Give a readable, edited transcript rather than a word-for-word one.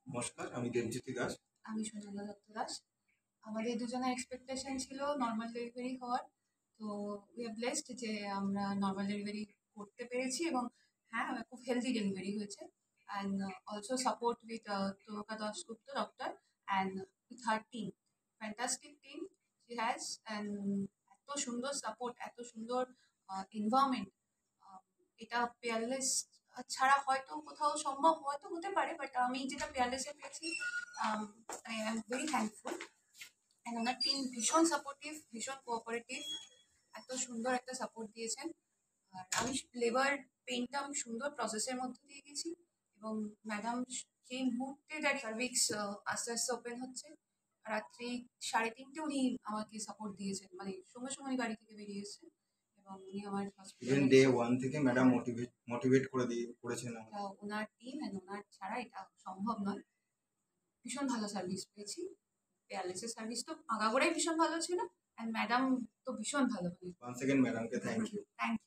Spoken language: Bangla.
নমস্কার, আমি দেবজ্যোতি দাস। আমি সুনন্দা দত্ত দাস। আমাদের দুজনের এক্সপেকটেশন ছিল নর্মাল ডেলিভারি হওয়ার। তো উই আর ব্লেসড যে আমরা নর্মাল ডেলিভারি করতে পেরেছি এবং হ্যাঁ, খুব হেলদি ডেলিভারি হয়েছে। And also support with Taruka Dasgupta doctor and with her team. Fantastic team she has. And এত সুন্দর সাপোর্ট, এত সুন্দর এনভায়রনমেন্ট, এটা পেয়ারলেস ছাড়া হয়তো কোথাও সম্ভব হয়তো হতে পারে, বাট আমি যেটা পেয়ারলেসে পেয়েছি, I am very thankful. And owner team ভীষণ সাপোর্টিভ, ভীষণ কোঅপারেটিভ, এত সুন্দর একটা সাপোর্ট দিয়েছেন। আর আমি লেবার পেইনটা আমি সুন্দর প্রসেসের মধ্যে দিয়ে গেছি এবং ম্যাডাম সেই মুহূর্তে দ্যাট সার্ভিক্স আস্তে আস্তে ওপেন হচ্ছে, রাত্রি 3:30 উনি আমাকে সাপোর্ট দিয়েছেন, মানে সঙ্গে সঙ্গে উনি বাড়ি থেকে বেরিয়ে এসেছেন এবং উনি আমার ইভেন হসপিটালে ডে ওয়ান থেকে ম্যাডাম মোটিভেট করেছেন আমাদের। ওনার টিম অ্যান্ড ওনার ছাড়া এটা সম্ভব নয়। ভীষণ ভালো সার্ভিস পেয়েছি। পেয়ারলেসের সার্ভিস তো আগাগোড়াই ভীষণ ভালো ছিল, অ্যান্ড ম্যাডাম তো ভীষণ ভালো। ওয়ান্স অ্যাগেন ম্যাডামকে থ্যাংক ইউ। থ্যাংক